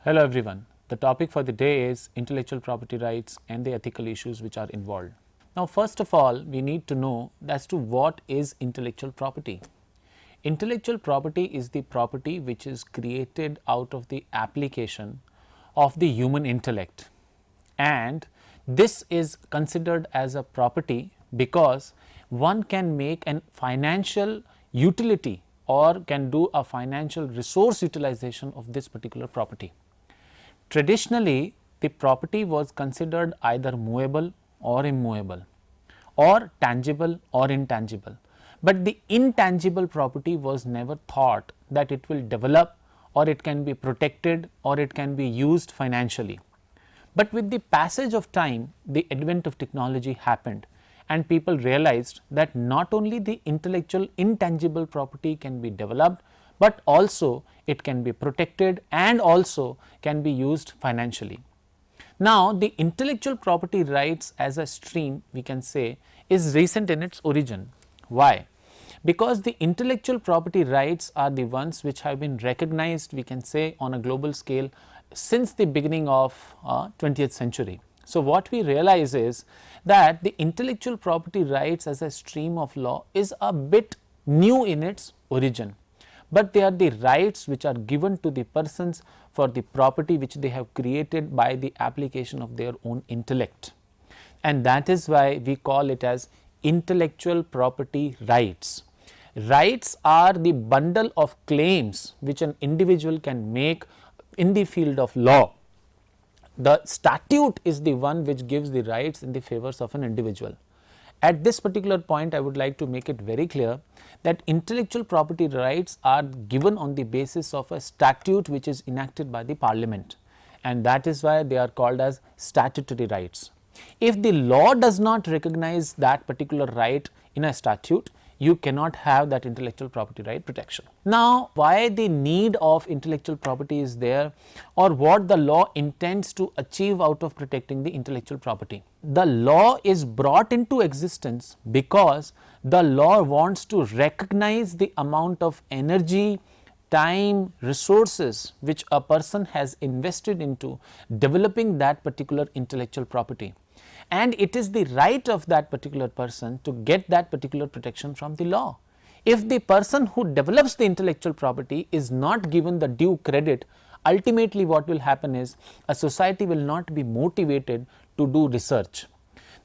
Hello everyone. The topic for the day is intellectual property rights and the ethical issues which are involved. Now first of all, we need to know as to what is intellectual property. Intellectual property is the property which is created out of the application of the human intellect, and this is considered as a property because one can make an financial utility or can do a financial resource utilization of this particular property. Traditionally, the property was considered either movable or immovable, or tangible or intangible, but the intangible property was never thought that it will develop or it can be protected or it can be used financially. But with the passage of time, the advent of technology happened and people realized that not only the intellectual intangible property can be developed, but also it can be protected and also can be used financially. Now, the intellectual property rights as a stream, we can say, is recent in its origin. Why? Because the intellectual property rights are the ones which have been recognized, we can say, on a global scale since the beginning of 20th century. So, what we realize is that the intellectual property rights as a stream of law is a bit new in its origin, but they are the rights which are given to the persons for the property which they have created by the application of their own intellect, and that is why we call it as intellectual property rights. Rights are the bundle of claims which an individual can make in the field of law. The statute is the one which gives the rights in the favors of an individual. At this particular point, I would like to make it very clear that intellectual property rights are given on the basis of a statute which is enacted by the parliament, and that is why they are called as statutory rights. If the law does not recognize that particular right in a statute, you cannot have that intellectual property right protection. Now, why the need of intellectual property is there, or what the law intends to achieve out of protecting the intellectual property? The law is brought into existence because the law wants to recognize the amount of energy, time, resources which a person has invested into developing that particular intellectual property, and it is the right of that particular person to get that particular protection from the law. If the person who develops the intellectual property is not given the due credit, ultimately what will happen is a society will not be motivated to do research.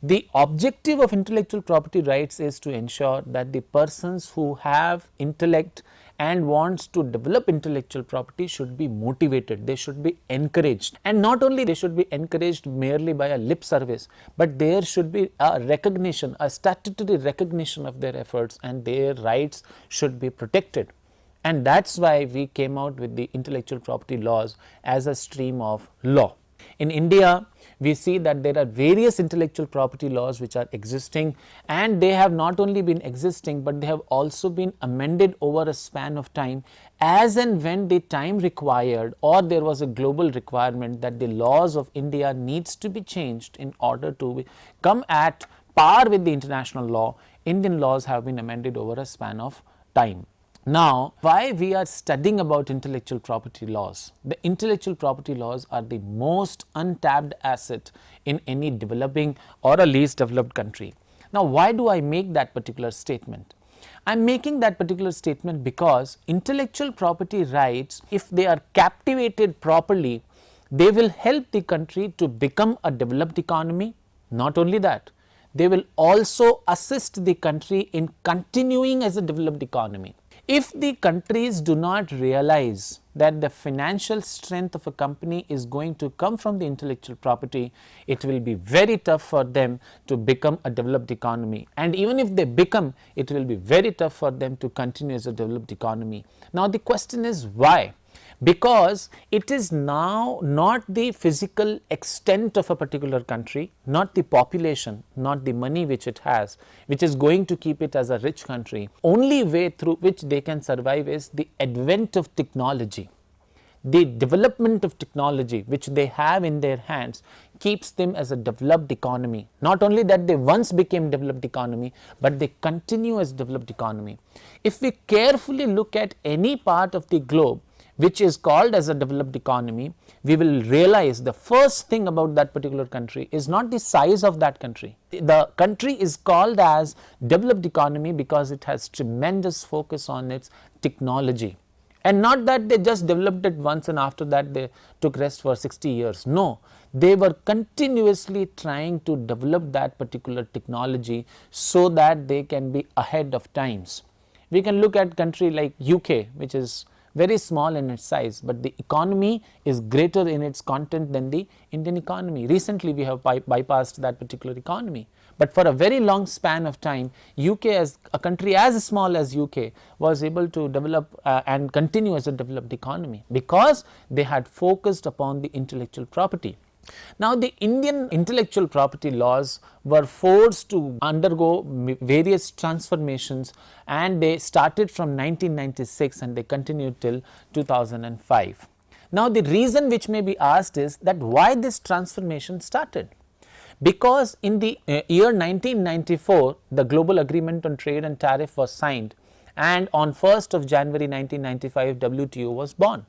The objective of intellectual property rights is to ensure that the persons who have intellect and wants to develop intellectual property should be motivated, they should be encouraged, and not only they should be encouraged merely by a lip service, but there should be a recognition, a statutory recognition of their efforts, and their rights should be protected. And that is why we came out with the intellectual property laws as a stream of law. In India, we see that there are various intellectual property laws which are existing, and they have not only been existing, but they have also been amended over a span of time as and when the time required, or there was a global requirement that the laws of India needs to be changed in order to come at par with the international law. Indian laws have been amended over a span of time. Now, why we are studying about intellectual property laws? The intellectual property laws are the most untapped asset in any developing or a least developed country. Now, why do I make that particular statement? I am making that particular statement because intellectual property rights, if they are captivated properly, they will help the country to become a developed economy. Not only that, they will also assist the country in continuing as a developed economy. If the countries do not realize that the financial strength of a company is going to come from the intellectual property, it will be very tough for them to become a developed economy, and even if they become, it will be very tough for them to continue as a developed economy. Now, the question is why? Because it is now not the physical extent of a particular country, not the population, not the money which it has, which is going to keep it as a rich country. Only way through which they can survive is the advent of technology. The development of technology which they have in their hands keeps them as a developed economy. Not only that they once became developed economy, but they continue as developed economy. If we carefully look at any part of the globe, which is called as a developed economy, we will realize the first thing about that particular country is not the size of that country. The country is called as developed economy because it has tremendous focus on its technology, and not that they just developed it once and after that they took rest for 60 years. No, they were continuously trying to develop that particular technology so that they can be ahead of times. We can look at country like UK, which is very small in its size, but the economy is greater in its content than the Indian economy. Recently we have bypassed that particular economy, but for a very long span of time, UK, as a country as small as UK, was able to develop and continue as a developed economy because they had focused upon the intellectual property. Now, the Indian intellectual property laws were forced to undergo various transformations, and they started from 1996 and they continued till 2005. Now, the reason which may be asked is that why this transformation started? Because in the year 1994, the Global Agreement on Trade and Tariff was signed, and on 1st of January 1995, WTO was born.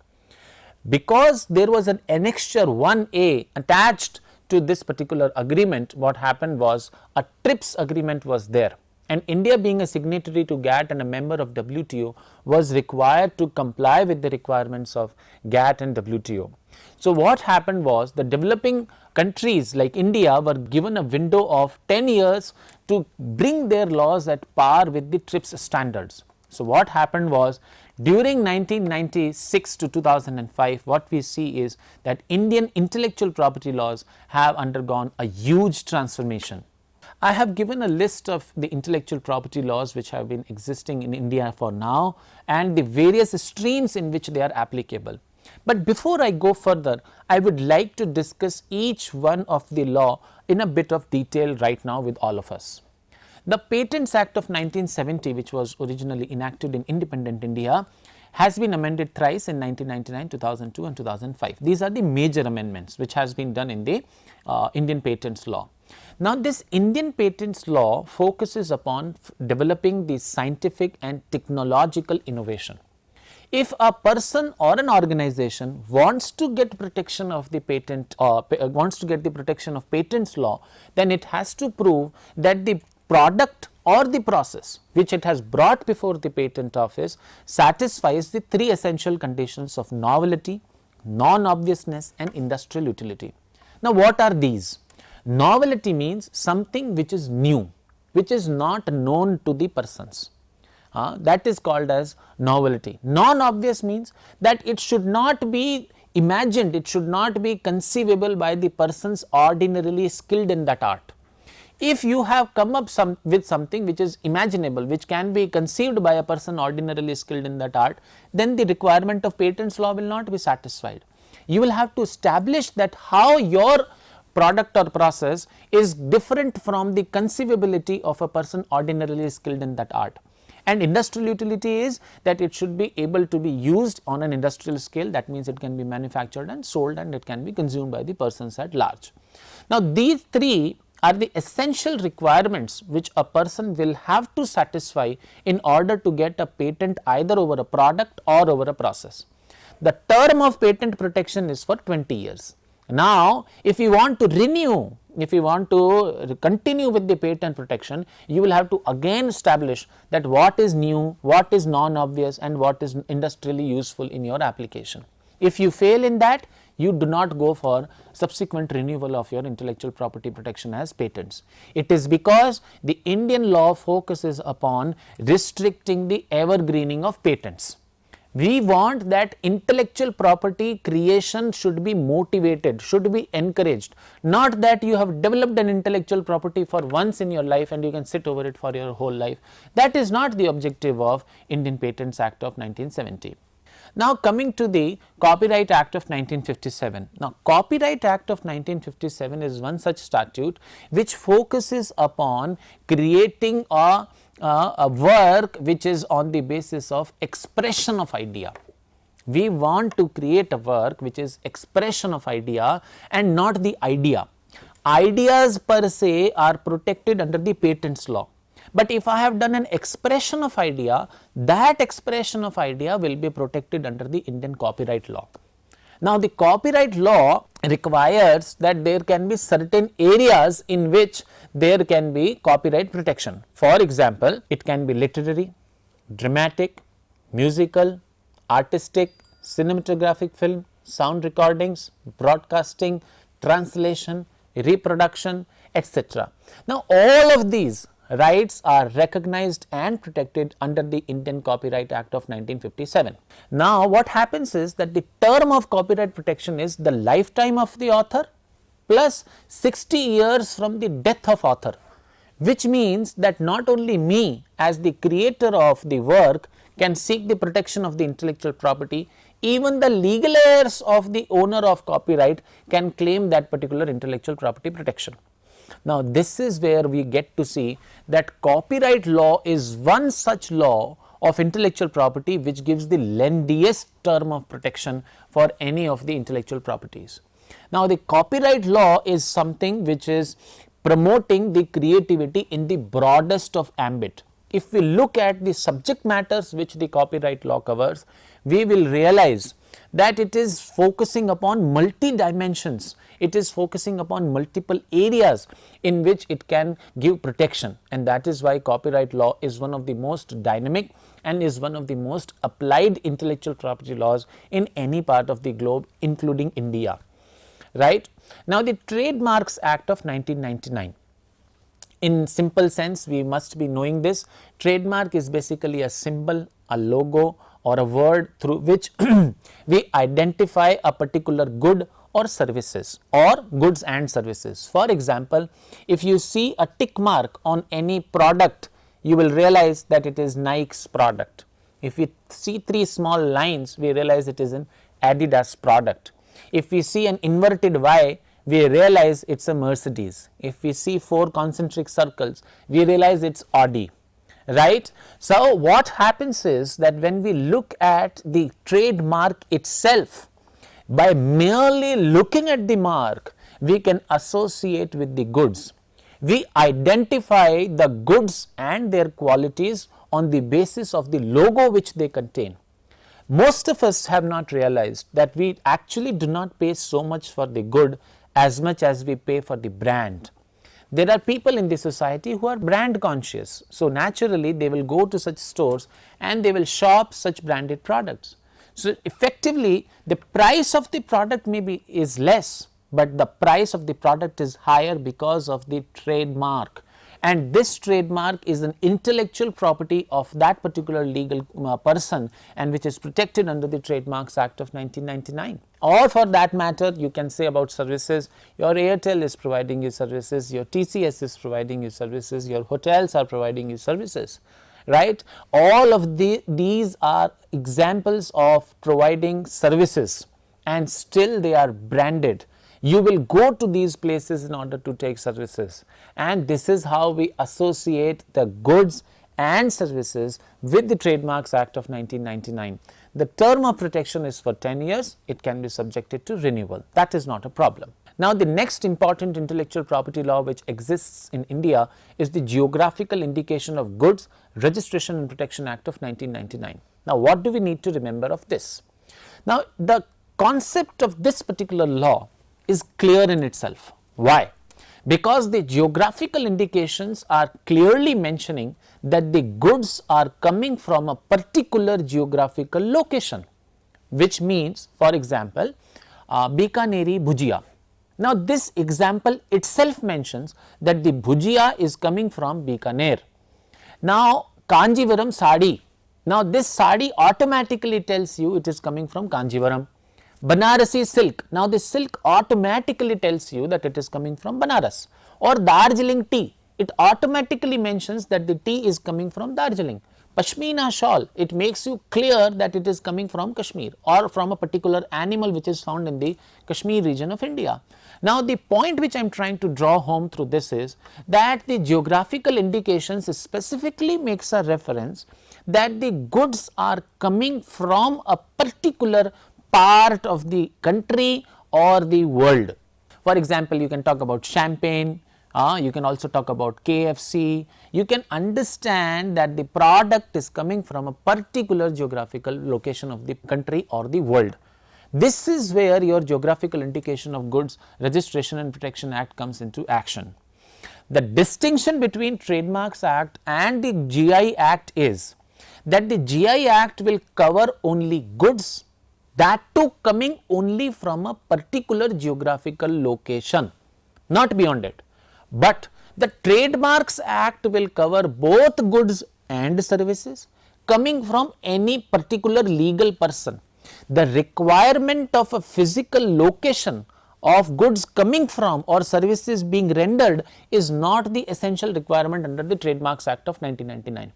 Because there was an annexure 1A attached to this particular agreement, what happened was a TRIPS agreement was there, and India, being a signatory to GATT and a member of WTO, was required to comply with the requirements of GATT and WTO. So, what happened was the developing countries like India were given a window of 10 years to bring their laws at par with the TRIPS standards. So, what happened was, during 1996 to 2005, what we see is that Indian intellectual property laws have undergone a huge transformation. I have given a list of the intellectual property laws which have been existing in India for now and the various streams in which they are applicable. But before I go further, I would like to discuss each one of the law in a bit of detail right now with all of us. The Patents Act of 1970, which was originally enacted in independent India, has been amended thrice in 1999, 2002 and 2005. These are the major amendments which has been done in the Indian patents law. Now, this Indian patents law focuses upon developing the scientific and technological innovation. If a person or an organization wants to get protection of the patent or wants to get the protection of patents law, then it has to prove that the product or the process which it has brought before the patent office satisfies the three essential conditions of novelty, non-obviousness and industrial utility. Now, what are these? Novelty means something which is new, which is not known to the persons. That is called as novelty. Non-obvious means that it should not be imagined, it should not be conceivable by the persons ordinarily skilled in that art. If you have come up with something which is imaginable, which can be conceived by a person ordinarily skilled in that art, then the requirement of patents law will not be satisfied. You will have to establish that how your product or process is different from the conceivability of a person ordinarily skilled in that art. And industrial utility is that it should be able to be used on an industrial scale. That means it can be manufactured and sold and it can be consumed by the persons at large. Now, these three are the essential requirements which a person will have to satisfy in order to get a patent either over a product or over a process. The term of patent protection is for 20 years. Now, if you want to renew, if you want to continue with the patent protection, you will have to again establish that what is new, what is non-obvious and what is industrially useful in your application. If you fail in that, you do not go for subsequent renewal of your intellectual property protection as patents. It is because the Indian law focuses upon restricting the evergreening of patents. We want that intellectual property creation should be motivated, should be encouraged, not that you have developed an intellectual property for once in your life and you can sit over it for your whole life. That is not the objective of Indian Patents Act of 1970. Now, coming to the Copyright Act of 1957. Now, Copyright Act of 1957 is one such statute which focuses upon creating a work which is on the basis of expression of idea. We want to create a work which is expression of idea and not the idea. Ideas per se are protected under the patents law, But if I have done an expression of idea, that expression of idea will be protected under the Indian copyright law. Now, the copyright law requires that there can be certain areas in which there can be copyright protection. For example, it can be literary, dramatic, musical, artistic, cinematographic film, sound recordings, broadcasting, translation, reproduction, etc. Now, all of these rights are recognized and protected under the Indian Copyright Act of 1957. Now, what happens is that the term of copyright protection is the lifetime of the author plus 60 years from the death of author, which means that not only me as the creator of the work can seek the protection of the intellectual property, even the legal heirs of the owner of copyright can claim that particular intellectual property protection. Now, this is where we get to see that copyright law is one such law of intellectual property which gives the lengthiest term of protection for any of the intellectual properties. Now, the copyright law is something which is promoting the creativity in the broadest of ambit. If we look at the subject matters which the copyright law covers, we will realize that it is focusing upon multi dimensions, it is focusing upon multiple areas in which it can give protection, and that is why copyright law is one of the most dynamic and is one of the most applied intellectual property laws in any part of the globe, including India. Right? Now, the Trademarks Act of 1999. In simple sense, we must be knowing this. Trademark is basically a symbol, a logo, or a word through which we identify a particular good or services or goods and services. For example, if you see a tick mark on any product, you will realize that it is Nike's product. If we see 3 small lines, we realize it is an Adidas product. If we see an inverted Y, we realize it is a Mercedes. If we see 4 concentric circles, we realize it is Audi. Right? So, what happens is that when we look at the trademark itself, by merely looking at the mark, we can associate with the goods. We identify the goods and their qualities on the basis of the logo which they contain. Most of us have not realized that we actually do not pay so much for the good as much as we pay for the brand. There are people in the society who are brand conscious. So, naturally they will go to such stores and they will shop such branded products. So, effectively the price of the product is less, but the price of the product is higher because of the trademark, and this trademark is an intellectual property of that particular legal person and which is protected under the Trademarks Act of 1999. Or for that matter, you can say about services, your Airtel is providing you services, your TCS is providing you services, your hotels are providing you services, right. All of these are examples of providing services and still they are branded. You will go to these places in order to take services, and this is how we associate the goods and services with the Trademarks Act of 1999. The term of protection is for 10 years, it can be subjected to renewal, that is not a problem. Now, the next important intellectual property law which exists in India is the Geographical Indication of Goods Registration and Protection Act of 1999. Now, what do we need to remember of this? Now, the concept of this particular law is clear in itself. Why? Because the geographical indications are clearly mentioning that the goods are coming from a particular geographical location, which means, for example, Bikaneri bhujia. Now, this example itself mentions that the bhujia is coming from Bikaner. Now, Kanjivaram sari. Now, this sari automatically tells you it is coming from Kanjivaram. Banarasi silk. Now, the silk automatically tells you that it is coming from Banaras. Or Darjeeling tea, it automatically mentions that the tea is coming from Darjeeling. Pashmina shawl, it makes you clear that it is coming from Kashmir or from a particular animal which is found in the Kashmir region of India. Now, the point which I am trying to draw home through this is that the geographical indications specifically makes a reference that the goods are coming from a particular part of the country or the world. For example, you can talk about champagne, You can also talk about KFC. You can understand that the product is coming from a particular geographical location of the country or the world. This is where your geographical indication of goods registration and protection act comes into action. The distinction between Trademarks Act and the GI Act is that the GI Act will cover only goods, that too coming only from a particular geographical location, not beyond it. But the Trademarks Act will cover both goods and services coming from any particular legal person. The requirement of a physical location of goods coming from or services being rendered is not the essential requirement under the Trademarks Act of 1999.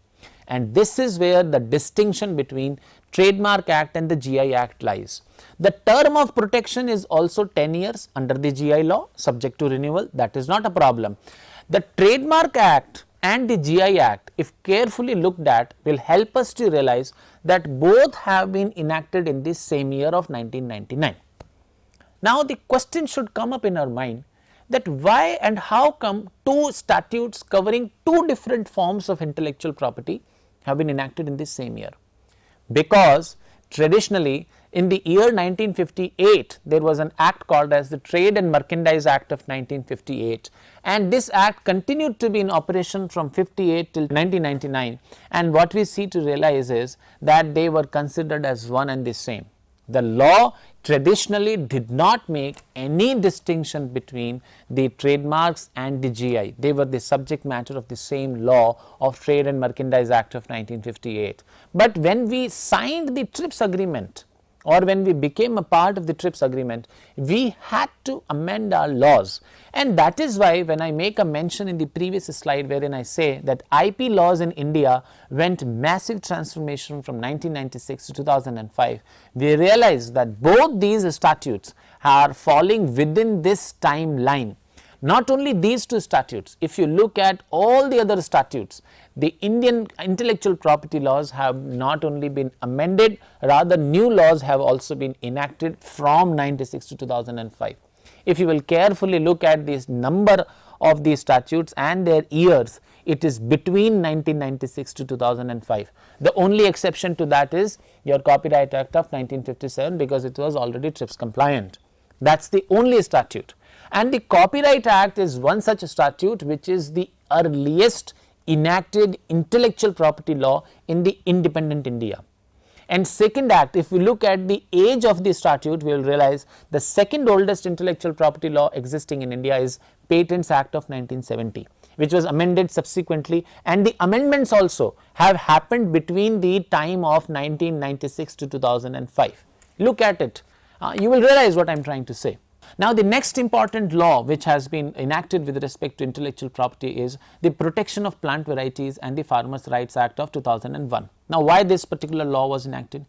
And this is where the distinction between Trademark Act and the GI Act lies. The term of protection is also 10 years under the GI law, subject to renewal. That is not a problem. The Trademark Act and the GI Act, if carefully looked at, will help us to realize that both have been enacted in the same year of 1999. Now, the question should come up in our mind that why and how come two statutes covering two different forms of intellectual property have been enacted in the same year? Because traditionally in the year 1958 there was an act called as the Trade and Merchandise Act of 1958, and this act continued to be in operation from 58 till 1999, and what we see to realize is that they were considered as one and the same. The law traditionally did not make any distinction between the trademarks and the GI. They were the subject matter of the same law of Trade and Merchandise Act of 1958. But when we signed the TRIPS agreement, or when we became a part of the TRIPS agreement, we had to amend our laws, and that is why when I make a mention in the previous slide wherein I say that IP laws in India went massive transformation from 1996 to 2005, we realize that both these statutes are falling within this timeline. Not only these two statutes, if you look at all the other statutes, the Indian intellectual property laws have not only been amended, rather new laws have also been enacted from 96 to 2005. If you will carefully look at this number of these statutes and their years, it is between 1996 to 2005. The only exception to that is your Copyright Act of 1957, because it was already TRIPS compliant. That is the only statute. And the Copyright Act is one such statute which is the earliest enacted intellectual property law in the independent India. And second act, if we look at the age of the statute, we will realize the second oldest intellectual property law existing in India is Patents Act of 1970, which was amended subsequently, and the amendments also have happened between the time of 1996 to 2005. Look at it, you will realize what I am trying to say. Now, the next important law which has been enacted with respect to intellectual property is the Protection of Plant Varieties and the Farmers' Rights Act of 2001. Now, why this particular law was enacted?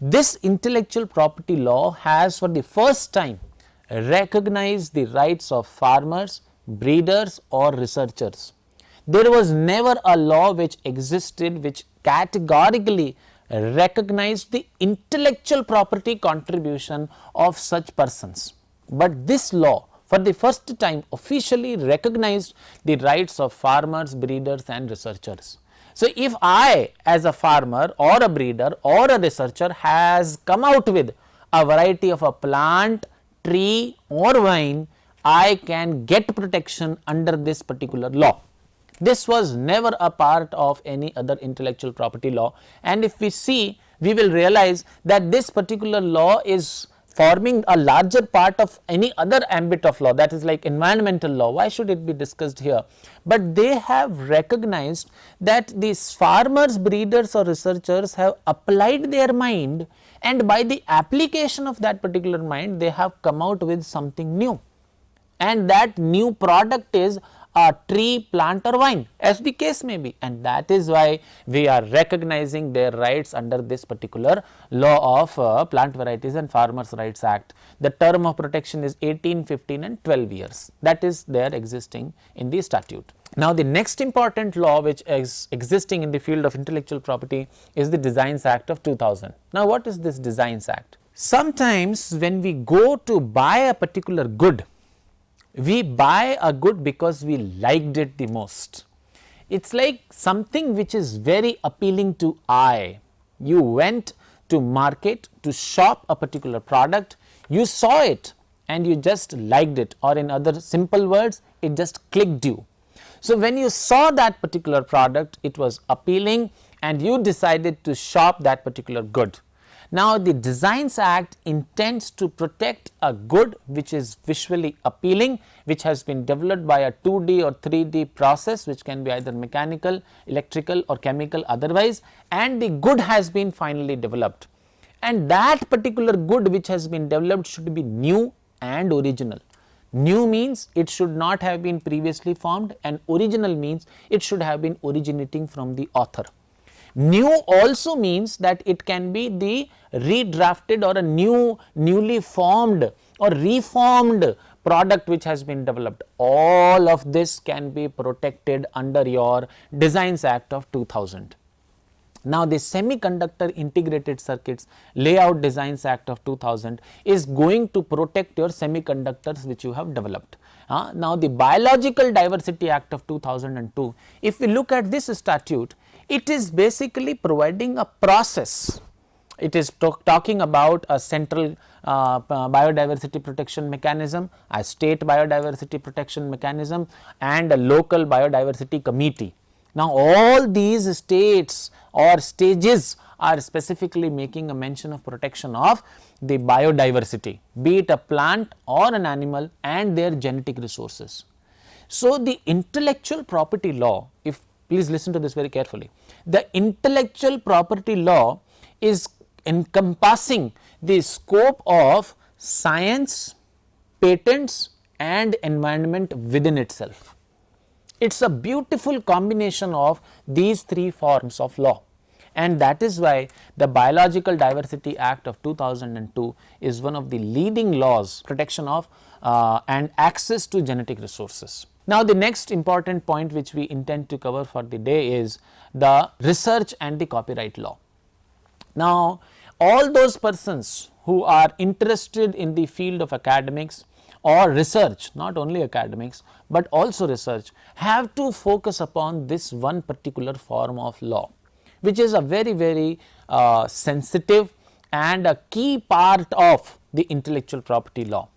This intellectual property law has for the first time recognized the rights of farmers, breeders or researchers. There was never a law which existed which categorically recognized the intellectual property contribution of such persons. But this law for the first time officially recognized the rights of farmers, breeders and researchers. So, if I as a farmer or a breeder or a researcher has come out with a variety of a plant, tree or vine, I can get protection under this particular law. This was never a part of any other intellectual property law, and if we see, we will realize that this particular law is forming a larger part of any other ambit of law, that is like environmental law. Why should it be discussed here? But they have recognized that these farmers, breeders or researchers have applied their mind, and by the application of that particular mind they have come out with something new, and that new product is a tree, plant or vine, as the case may be, and that is why we are recognizing their rights under this particular law of Plant Varieties and Farmers' Rights Act. The term of protection is 18, 15 and 12 years, that is there existing in the statute. Now, the next important law which is existing in the field of intellectual property is the Designs Act of 2000. Now, what is this Designs Act? Sometimes when we go to buy a particular good, We buy a good because we liked it the most. It's like something which is very appealing to eye. You went to market to shop a particular product, you saw it and you just liked it, or in other simple words, it just clicked you. So when you saw that particular product, it was appealing and you decided to shop that particular good. Now the Designs Act intends to protect a good which is visually appealing, which has been developed by a 2D or 3D process, which can be either mechanical, electrical or chemical otherwise, and the good has been finally developed. And that particular good which has been developed should be new and original. New means it should not have been previously formed, and original means it should have been originating from the author. New also means that it can be the redrafted or a newly formed or reformed product which has been developed. All of this can be protected under your Designs Act of 2000. Now the Semiconductor Integrated Circuits Layout Designs Act of 2000 is going to protect your semiconductors which you have developed. Now the Biological Diversity Act of 2002, if we look at this statute, it is basically providing a process. It is talking about a central biodiversity protection mechanism, a state biodiversity protection mechanism, and a local biodiversity committee. Now all these states or stages are specifically making a mention of protection of the biodiversity, be it a plant or an animal, and their genetic resources. So the intellectual property law, if please listen to this very carefully, the intellectual property law is encompassing the scope of science, patents and environment within itself. It is a beautiful combination of these three forms of law, and that is why the Biological Diversity Act of 2002 is one of the leading laws protection of and access to genetic resources. Now the next important point which we intend to cover for the day is the research and the copyright law. Now all those persons who are interested in the field of academics or research, not only academics but also research, have to focus upon this one particular form of law, which is a very sensitive and a key part of the intellectual property law.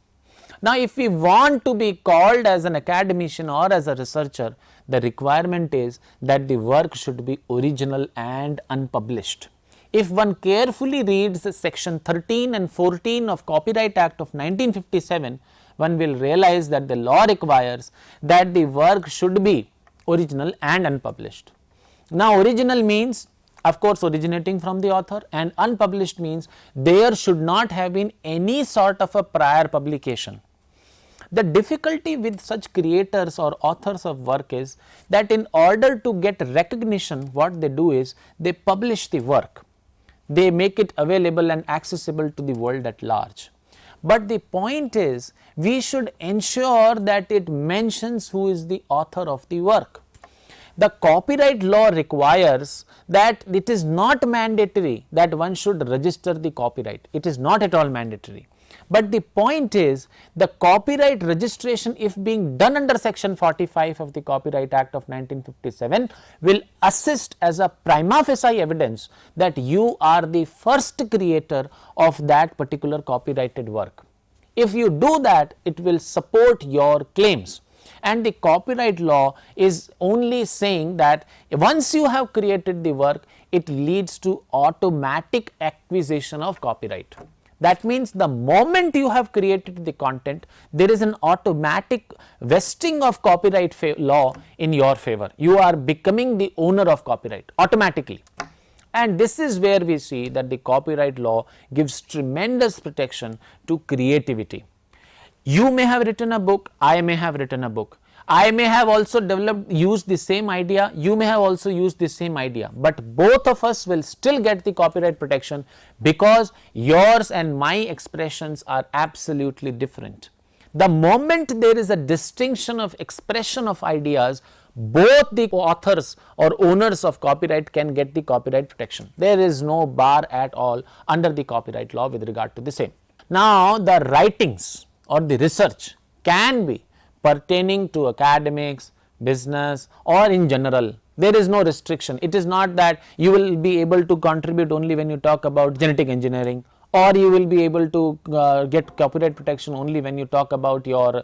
Now if we want to be called as an academician or as a researcher, the requirement is that the work should be original and unpublished. If one carefully reads section 13 and 14 of Copyright Act of 1957, one will realize that the law requires that the work should be original and unpublished. Now original means of course originating from the author, and unpublished means there should not have been any sort of a prior publication. The difficulty with such creators or authors of work is that in order to get recognition, what they do is they publish the work, they make it available and accessible to the world at large. But the point is, we should ensure that it mentions who is the author of the work. The copyright law requires that it is not mandatory that one should register the copyright. It is not at all mandatory. But the point is, the copyright registration, if being done under section 45 of the Copyright Act of 1957, will assist as a prima facie evidence that you are the first creator of that particular copyrighted work. If you do that, it will support your claims. And the copyright law is only saying that once you have created the work, it leads to automatic acquisition of copyright. That means the moment you have created the content, there is an automatic vesting of copyright law in your favor. You are becoming the owner of copyright automatically. And this is where we see that the copyright law gives tremendous protection to creativity. You may have written a book, I may have written a book. I may have also used the same idea, you may have also used the same idea, but both of us will still get the copyright protection because yours and my expressions are absolutely different. The moment there is a distinction of expression of ideas, both the authors or owners of copyright can get the copyright protection. There is no bar at all under the copyright law with regard to the same. Now the writings or the research can be pertaining to academics, business, or in general. There is no restriction. It is not that you will be able to contribute only when you talk about genetic engineering, or you will be able to get copyright protection only when you talk about your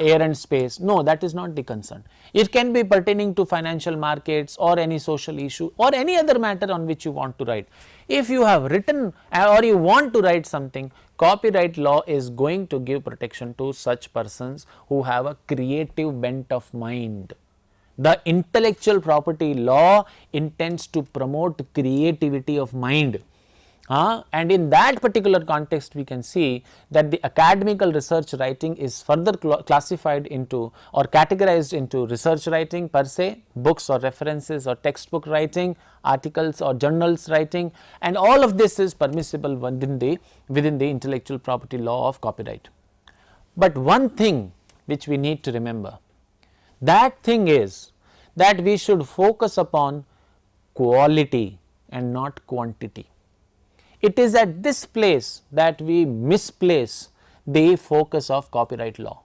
air and space. No, that is not the concern. It can be pertaining to financial markets or any social issue or any other matter on which you want to write. If you have written or you want to write something, copyright law is going to give protection to such persons who have a creative bent of mind. The intellectual property law intends to promote creativity of mind. And in that particular context, we can see that the academical research writing is further classified into or categorized into research writing per se, books or references or textbook writing, articles or journals writing, and all of this is permissible within the intellectual property law of copyright. But one thing which we need to remember, that thing is that we should focus upon quality and not quantity. It is at this place that we misplace the focus of copyright law.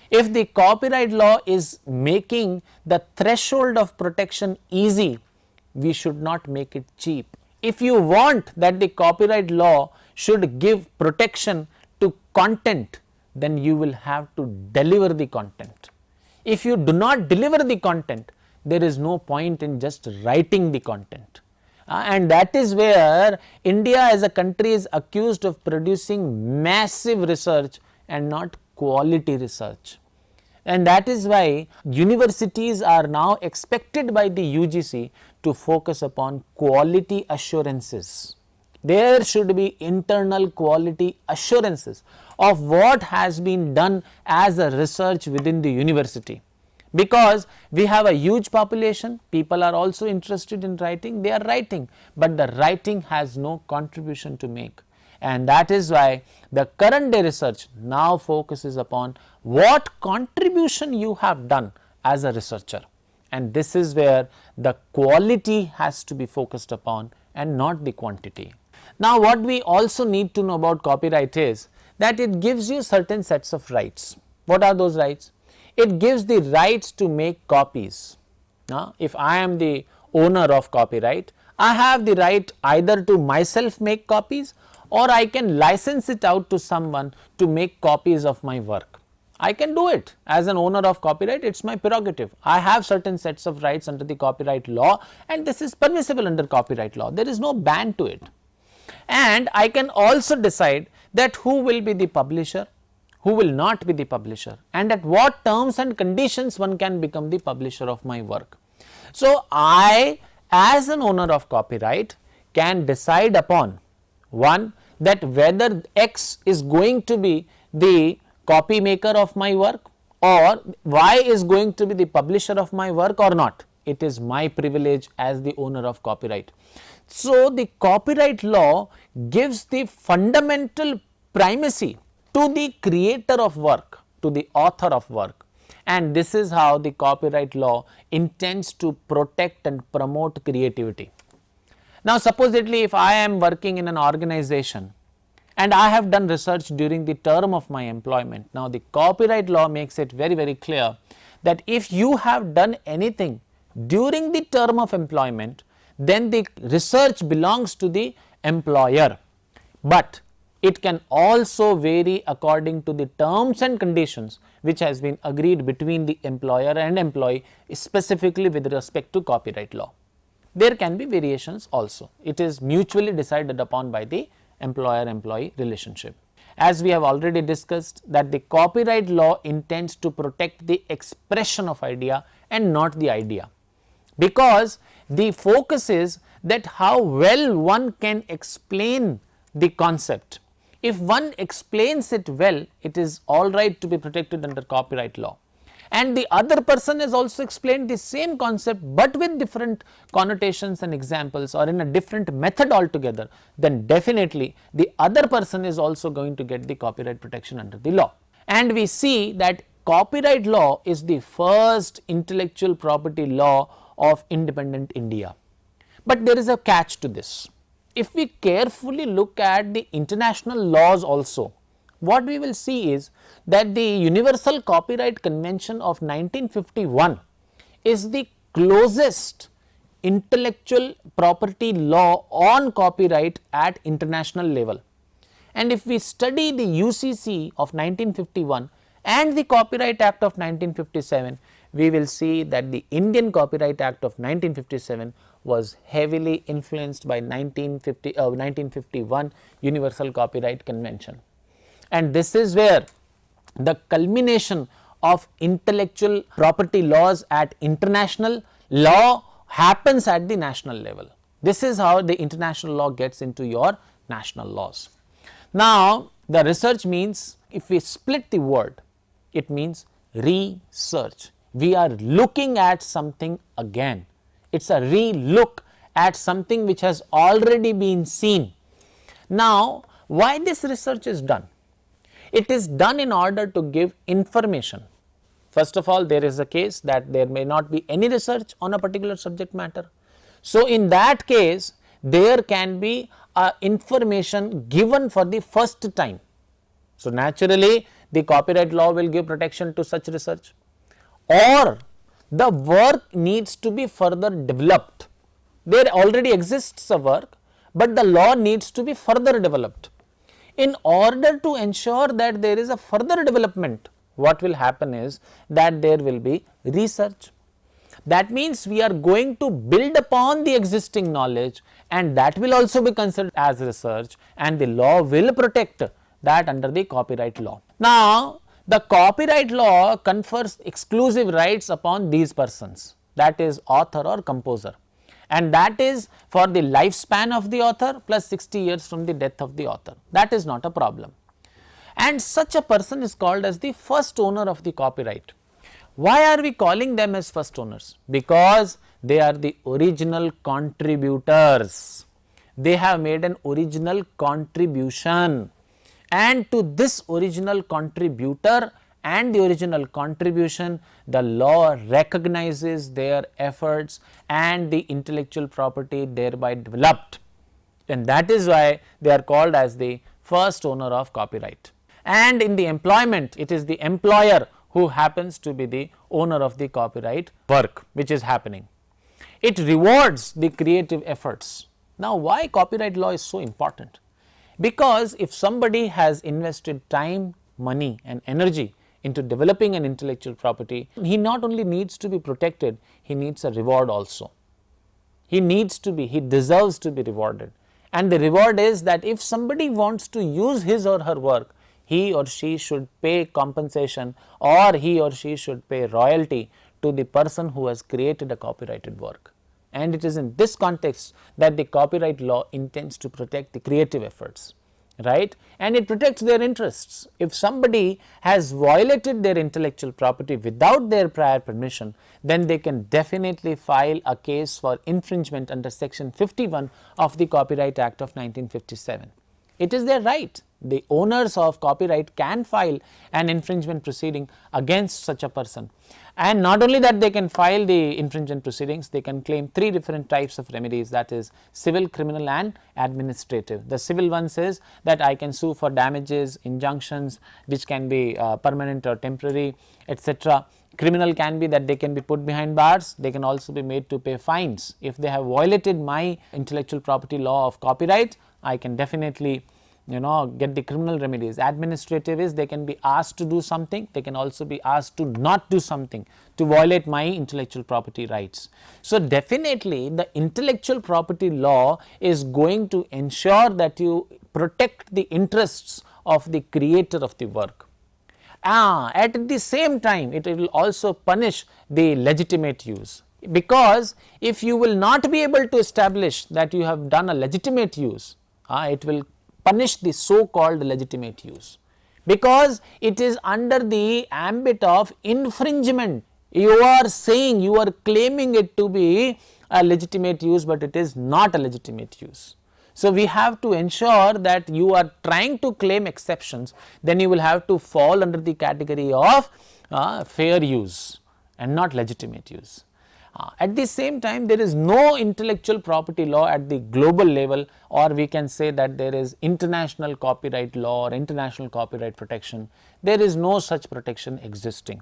If the copyright law is making the threshold of protection easy, we should not make it cheap. If you want that the copyright law should give protection to content, then you will have to deliver the content. If you do not deliver the content, there is no point in just writing the content. And that is where India as a country is accused of producing massive research and not quality research. And that is why universities are now expected by the UGC to focus upon quality assurances. There should be internal quality assurances of what has been done as a research within the university. Because we have a huge population, people are also interested in writing, they are writing, but the writing has no contribution to make. And that is why the current day research now focuses upon what contribution you have done as a researcher. And this is where the quality has to be focused upon and not the quantity. Now, what we also need to know about copyright is that it gives you certain sets of rights. What are those rights? It gives the rights to make copies. Now, if I am the owner of copyright, I have the right either to myself make copies or I can license it out to someone to make copies of my work. I can do it as an owner of copyright, it is my prerogative. I have certain sets of rights under the copyright law and this is permissible under copyright law, there is no ban to it. And I can also decide that who will be the publisher, who will not be the publisher, and at what terms and conditions one can become the publisher of my work. So, I as an owner of copyright can decide upon one, that whether X is going to be the copy maker of my work or Y is going to be the publisher of my work or not. It is my privilege as the owner of copyright. So, the copyright law gives the fundamental primacy to the creator of work, to the author of work, and this is how the copyright law intends to protect and promote creativity. Now, supposedly if I am working in an organization and I have done research during the term of my employment, now the copyright law makes it very clear that if you have done anything during the term of employment, then the research belongs to the employer, but it can also vary according to the terms and conditions which has been agreed between the employer and employee, specifically with respect to copyright law. There can be variations also. It is mutually decided upon by the employer-employee relationship. As we have already discussed, that the copyright law intends to protect the expression of idea and not the idea, because the focus is that how well one can explain the concept. If one explains it well, it is all right to be protected under copyright law, and the other person has also explained the same concept but with different connotations and examples or in a different method altogether, then definitely the other person is also going to get the copyright protection under the law. And we see that copyright law is the first intellectual property law of independent India. But there is a catch to this. If we carefully look at the international laws also what we will see is that the Universal Copyright Convention of 1951 is the closest intellectual property law on copyright at international level. And if we study the UCC of 1951 and the Copyright Act of 1957, we will see that the Indian Copyright Act of 1957 was heavily influenced by 1951 Universal Copyright Convention. And this is where the culmination of intellectual property laws at international law happens at the national level. This is how the international law gets into your national laws. Now, the research means, if we split the word, it means research. We are looking at something again. It is a re-look at something which has already been seen. Now, why this research is done? It is done in order to give information. First of all, there is a case that there may not be any research on a particular subject matter. So, in that case, there can be information given for the first time. So, naturally, the copyright law will give protection to such research, or the work needs to be further developed. There already exists a work, but the law needs to be further developed. In order to ensure that there is a further development, what will happen is that there will be research. That means we are going to build upon the existing knowledge, and that will also be considered as research, and the law will protect that under the copyright law. Now, the copyright law confers exclusive rights upon these persons, that is author or composer, and that is for the lifespan of the author plus 60 years from the death of the author. That is not a problem. And such a person is called as the first owner of the copyright. Why are we calling them as first owners? Because they are the original contributors. They have made an original contribution, and to this original contributor and the original contribution, the law recognizes their efforts and the intellectual property thereby developed, and that is why they are called as the first owner of copyright. And in the employment, it is the employer who happens to be the owner of the copyright work which is happening. It rewards the creative efforts. Now, why copyright law is so important? Because if somebody has invested time, money and energy into developing an intellectual property, he not only needs to be protected, he needs a reward also. He deserves to be rewarded. And the reward is that if somebody wants to use his or her work, he or she should pay compensation, or he or she should pay royalty to the person who has created a copyrighted work. And it is in this context that the copyright law intends to protect the creative efforts, right? And it protects their interests. If somebody has violated their intellectual property without their prior permission, then they can definitely file a case for infringement under section 51 of the Copyright Act of 1957. It is their right. The owners of copyright can file an infringement proceeding against such a person, and not only that, they can file the infringement proceedings, they can claim three different types of remedies, that is civil, criminal and administrative. The civil one says that I can sue for damages, injunctions which can be permanent or temporary, etc. Criminal can be that they can be put behind bars, they can also be made to pay fines. If they have violated my intellectual property law of copyright, I can definitely get the criminal remedies. Administrative is they can be asked to do something, they can also be asked to not do something to violate my intellectual property rights. So, definitely the intellectual property law is going to ensure that you protect the interests of the creator of the work. At the same time, it will also punish the legitimate use, because if you will not be able to establish that you have done a legitimate use, it will punish the so called legitimate use, because it is under the ambit of infringement. You are saying, you are claiming it to be a legitimate use, but it is not a legitimate use. So, we have to ensure that you are trying to claim exceptions, then you will have to fall under the category of fair use and not legitimate use. At the same time, there is no intellectual property law at the global level, or we can say that there is international copyright law or international copyright protection. There is no such protection existing,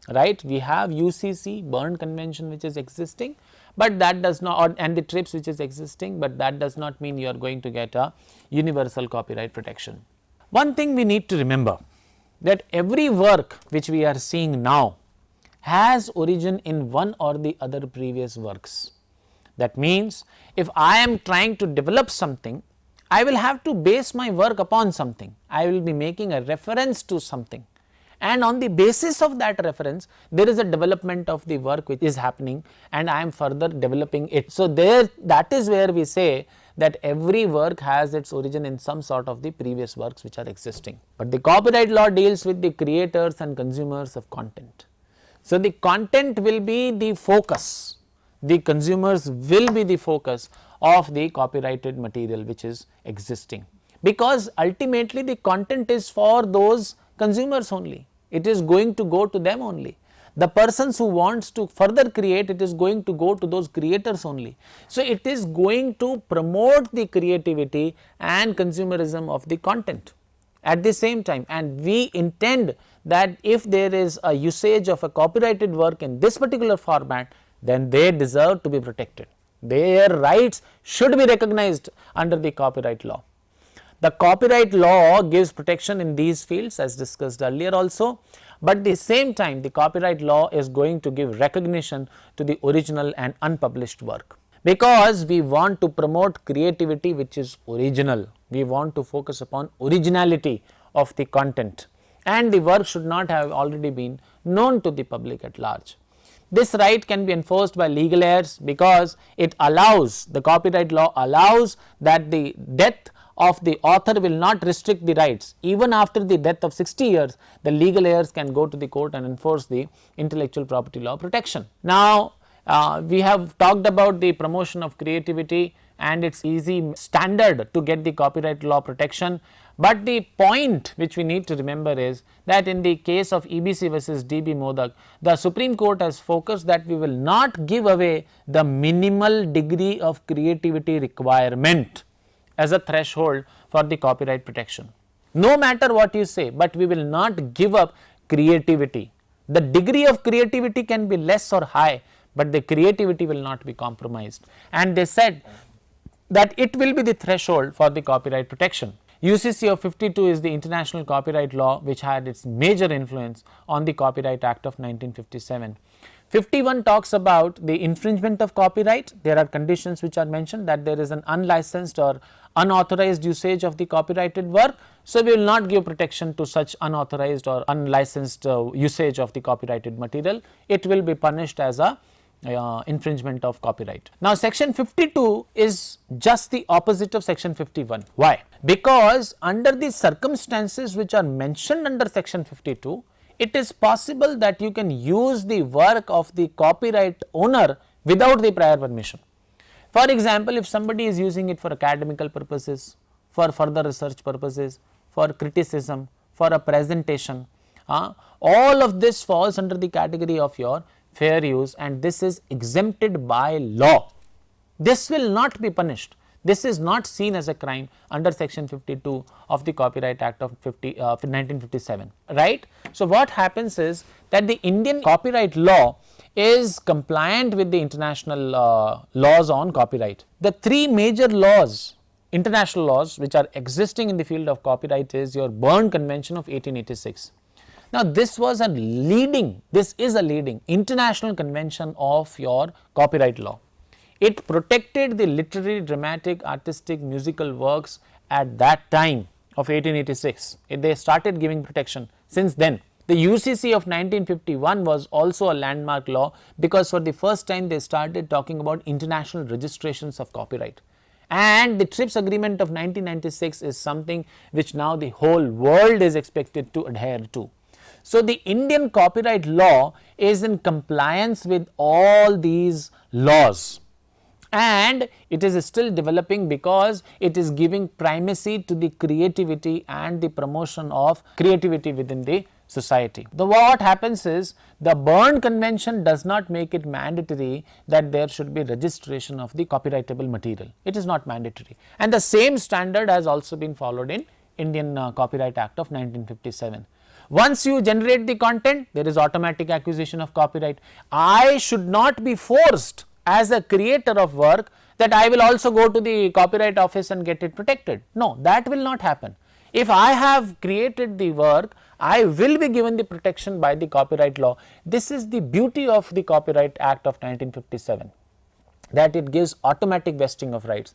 right. We have UCC Berne Convention which is existing, but that does not, and the TRIPS which is existing, but that does not mean you are going to get a universal copyright protection. One thing we need to remember, that every work which we are seeing now has origin in one or the other previous works. That means, if I am trying to develop something, I will have to base my work upon something. I will be making a reference to something, and on the basis of that reference, there is a development of the work which is happening, and I am further developing it. So, there, that is where we say that every work has its origin in some sort of the previous works which are existing. But the copyright law deals with the creators and consumers of content. So, the content will be the focus, the consumers will be the focus of the copyrighted material which is existing, because ultimately the content is for those consumers only, it is going to go to them only. The persons who wants to further create, it is going to go to those creators only. So, it is going to promote the creativity and consumerism of the content at the same time, and we intend that if there is a usage of a copyrighted work in this particular format, then they deserve to be protected. Their rights should be recognized under the copyright law. The copyright law gives protection in these fields as discussed earlier also, but at the same time the copyright law is going to give recognition to the original and unpublished work, because we want to promote creativity which is original. We want to focus upon originality of the content, and the work should not have already been known to the public at large. This right can be enforced by legal heirs, because it allows, the copyright law allows that the death of the author will not restrict the rights. Even after the death of 60 years, the legal heirs can go to the court and enforce the intellectual property law protection. Now, we have talked about the promotion of creativity and its easy standard to get the copyright law protection, but the point which we need to remember is that in the case of EBC versus DB Modak, the Supreme Court has focused that we will not give away the minimal degree of creativity requirement as a threshold for the copyright protection. No matter what you say, but we will not give up creativity. The degree of creativity can be less or high, but the creativity will not be compromised, and they said that it will be the threshold for the copyright protection. UCC of 52 is the international copyright law which had its major influence on the Copyright Act of 1957. 51 talks about the infringement of copyright. There are conditions which are mentioned, that there is an unlicensed or unauthorized usage of the copyrighted work. So, we will not give protection to such unauthorized or unlicensed usage of the copyrighted material. It will be punished as a infringement of copyright. Now, section 52 is just the opposite of section 51. Why? Because under the circumstances which are mentioned under section 52, it is possible that you can use the work of the copyright owner without the prior permission. For example, if somebody is using it for academical purposes, for further research purposes, for criticism, for a presentation, all of this falls under the category of your fair use, and this is exempted by law. This will not be punished. This is not seen as a crime under section 52 of the Copyright Act of 1957, right. So, what happens is that the Indian copyright law is compliant with the international laws on copyright. The three major laws, international laws which are existing in the field of copyright is your Berne Convention of 1886. Now, this was a leading, this is a leading international convention of your copyright law. It protected the literary, dramatic, artistic, musical works at that time of 1886. They started giving protection since then. The UCC of 1951 was also a landmark law, because for the first time they started talking about international registrations of copyright. And the TRIPS agreement of 1996 is something which now the whole world is expected to adhere to. So, the Indian copyright law is in compliance with all these laws, and it is still developing because it is giving primacy to the creativity and the promotion of creativity within the society. What happens is the Berne Convention does not make it mandatory that there should be registration of the copyrightable material. It is not mandatory, and the same standard has also been followed in Indian Copyright Act of 1957. Once you generate the content, there is automatic acquisition of copyright. I should not be forced as a creator of work that I will also go to the copyright office and get it protected. No, that will not happen. If I have created the work, I will be given the protection by the copyright law. This is the beauty of the Copyright Act of 1957, that it gives automatic vesting of rights.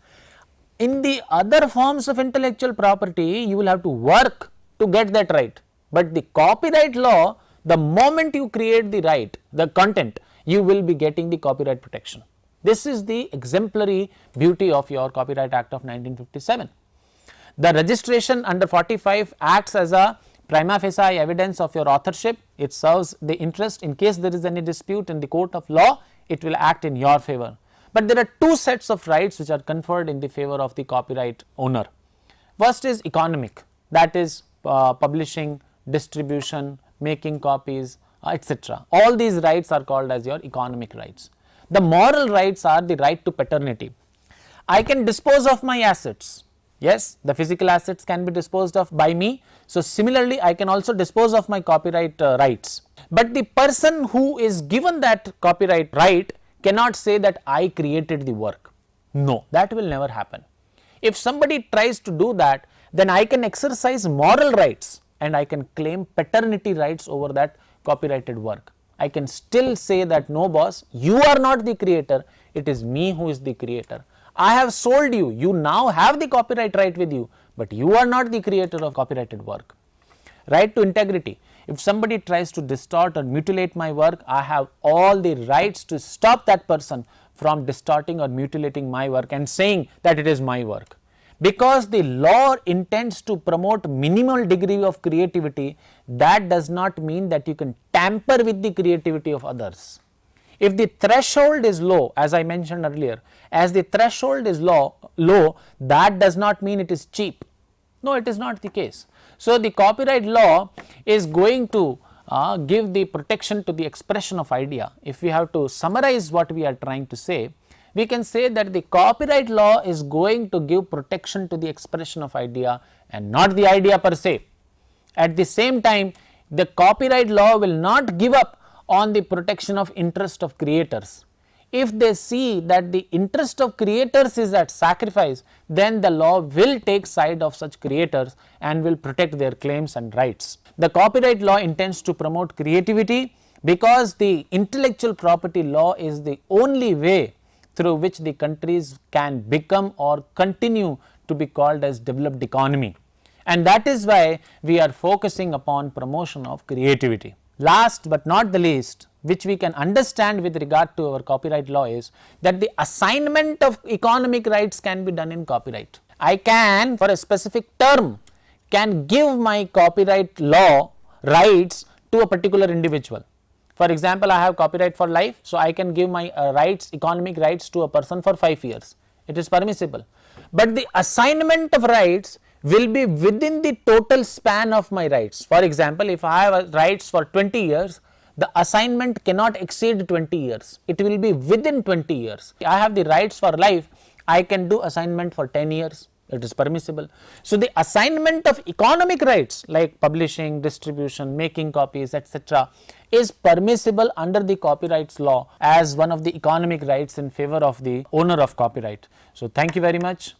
In the other forms of intellectual property, you will have to work to get that right, but the copyright law, the moment you create the right, the content, you will be getting the copyright protection. This is the exemplary beauty of your Copyright Act of 1957. The registration under 45 acts as a prima facie evidence of your authorship. It serves the interest in case there is any dispute in the court of law, it will act in your favor. But there are two sets of rights which are conferred in the favor of the copyright owner. First is economic, that is publishing, distribution, making copies, etc. All these rights are called as your economic rights. The moral rights are the right to paternity. I can dispose of my assets. Yes, the physical assets can be disposed of by me. So, similarly, I can also dispose of my copyright rights. But the person who is given that copyright right cannot say that I created the work. No, that will never happen. If somebody tries to do that, then I can exercise moral rights and I can claim paternity rights over that copyrighted work. I can still say that no boss, you are not the creator, it is me who is the creator. I have sold you, you now have the copyright right with you, but you are not the creator of copyrighted work. Right to integrity. If somebody tries to distort or mutilate my work, I have all the rights to stop that person from distorting or mutilating my work and saying that it is my work. Because the law intends to promote minimal degree of creativity, that does not mean that you can tamper with the creativity of others. If the threshold is low, as I mentioned earlier, as the threshold is low, that does not mean it is cheap. No, it is not the case. So, the copyright law is going to give the protection to the expression of idea. If we have to summarize what we are trying to say, we can say that the copyright law is going to give protection to the expression of idea and not the idea per se. At the same time, the copyright law will not give up on the protection of interest of creators. If they see that the interest of creators is at sacrifice, then the law will take side of such creators and will protect their claims and rights. The copyright law intends to promote creativity because the intellectual property law is the only way through which the countries can become or continue to be called as developed economy, and that is why we are focusing upon promotion of creativity. Last but not the least, which we can understand with regard to our copyright law, is that the assignment of economic rights can be done in copyright. I can, for a specific term, can give my copyright law rights to a particular individual. For example, I have copyright for life, so I can give my rights, economic rights, to a person for 5 years. It is permissible. But the assignment of rights will be within the total span of my rights. For example, if I have rights for 20 years, the assignment cannot exceed 20 years. It will be within 20 years. I have the rights for life, I can do assignment for 10 years. It is permissible. So, the assignment of economic rights like publishing, distribution, making copies, etc. is permissible under the copyrights law as one of the economic rights in favor of the owner of copyright. So, thank you very much.